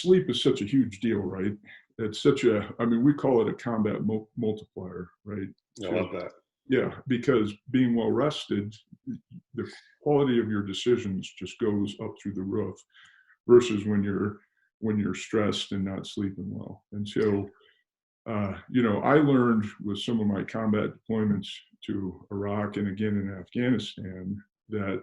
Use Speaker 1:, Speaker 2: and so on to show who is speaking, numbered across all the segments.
Speaker 1: sleep is such a huge deal, right? It's such a, I mean, we call it a combat multiplier, right?
Speaker 2: I love that.
Speaker 1: Yeah, because being well rested, the quality of your decisions just goes up through the roof versus when you're stressed and not sleeping well. And so, I learned with some of my combat deployments to Iraq and again in Afghanistan that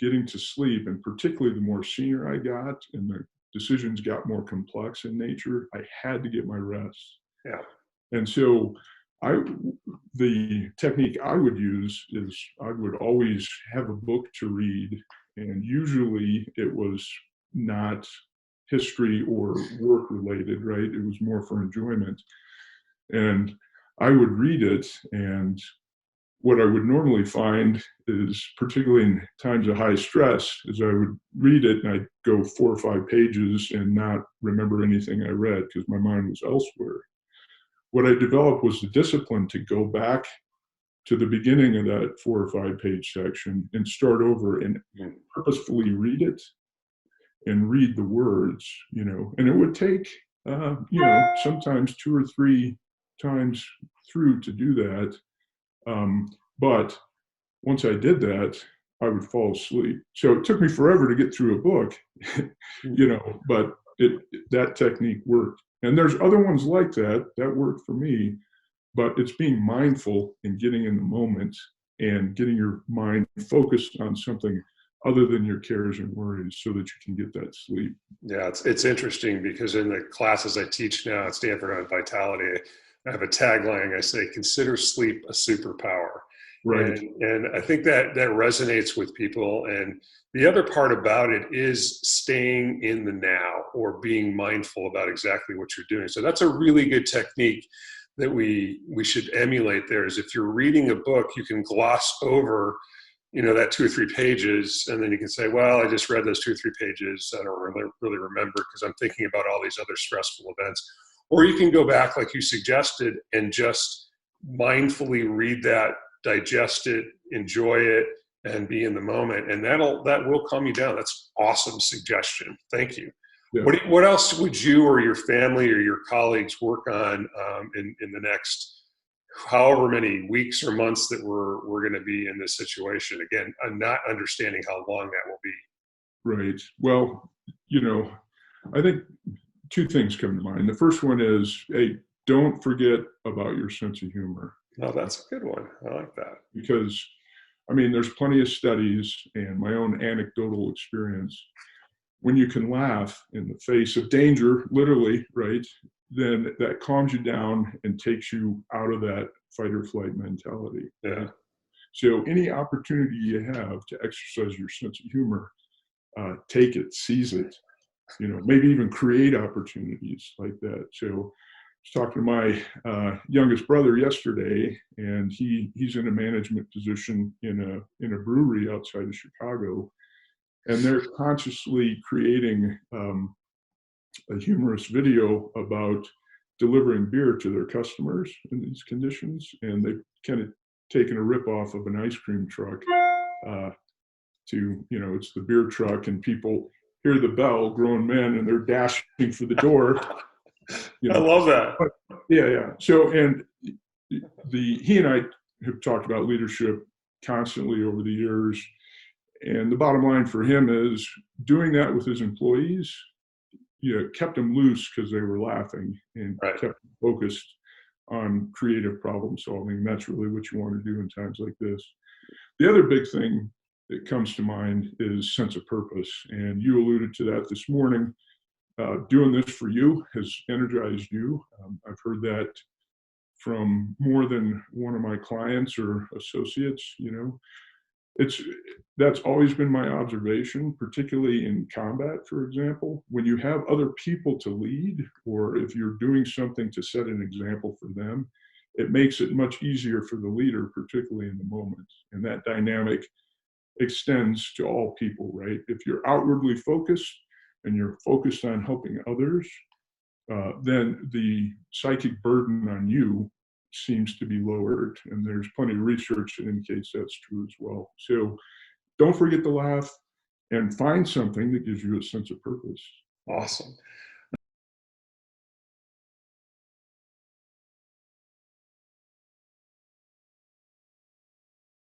Speaker 1: getting to sleep, and particularly the more senior I got and the decisions got more complex in nature, I had to get my rest.
Speaker 2: Yeah.
Speaker 1: And so the technique I would use is I would always have a book to read, and usually it was not history or work related, right? It was more for enjoyment. And I would read it, and what I would normally find is, particularly in times of high stress, is I would read it and I'd go 4 or 5 pages and not remember anything I read because my mind was elsewhere. What I developed was the discipline to go back to the beginning of that 4 or 5 page section and start over and purposefully read it and read the words, and it would take, sometimes 2 or 3 times through to do that. But once I did that, I would fall asleep. So it took me forever to get through a book, but that technique worked. And there's other ones like that worked for me, but it's being mindful and getting in the moment and getting your mind focused on something other than your cares and worries so that you can get that sleep.
Speaker 2: Yeah, it's interesting because in the classes I teach now at Stanford on Vitality, I have a tagline. I say, consider sleep a superpower.
Speaker 1: Right.
Speaker 2: And I think that resonates with people. And the other part about it is staying in the now, or being mindful about exactly what you're doing. So that's a really good technique that we should emulate there. Is if you're reading a book, you can gloss over, that 2 or 3 pages, and then you can say, well, I just read those 2 or 3 pages. I don't really remember because I'm thinking about all these other stressful events. Or you can go back, like you suggested, and just mindfully read that, digest it, enjoy it, and be in the moment. And that will calm you down. That's awesome suggestion. Thank you. Yeah. What else would you or your family or your colleagues work on in the next however many weeks or months that we're going to be in this situation? Again, I'm not understanding how long that will be.
Speaker 1: Right. Well, I think 2 things come to mind. The first one is, hey, don't forget about your sense of humor.
Speaker 2: Oh, that's a good one. I like that.
Speaker 1: Because, there's plenty of studies and my own anecdotal experience. When you can laugh in the face of danger, literally, right, then that calms you down and takes you out of that fight or flight mentality.
Speaker 2: Yeah.
Speaker 1: Right? So any opportunity you have to exercise your sense of humor, take it, seize it. Maybe even create opportunities like that. So I was talking to my youngest brother yesterday, and he's in a management position in a brewery outside of Chicago, and they're consciously creating a humorous video about delivering beer to their customers in these conditions, and they've kind of taken a ripoff of an ice cream truck it's the beer truck, and people hear the bell, grown men, and they're dashing for the door.
Speaker 2: I love that.
Speaker 1: But, yeah. So, and he and I have talked about leadership constantly over the years. And the bottom line for him is doing that with his employees, kept them loose because they were laughing, and
Speaker 2: right.
Speaker 1: kept them focused on creative problem solving. And that's really what you want to do in times like this. The other big thing that comes to mind is sense of purpose. And you alluded to that this morning. Doing this for you has energized you. I've heard that from more than one of my clients or associates. That's always been my observation, particularly in combat, for example. When you have other people to lead, or if you're doing something to set an example for them, it makes it much easier for the leader, particularly in the moment. And that dynamic extends to all people, right? If you're outwardly focused and you're focused on helping others, then the psychic burden on you seems to be lowered. And there's plenty of research that indicates that's true as well. So don't forget to laugh and find something that gives you a sense of purpose.
Speaker 2: Awesome.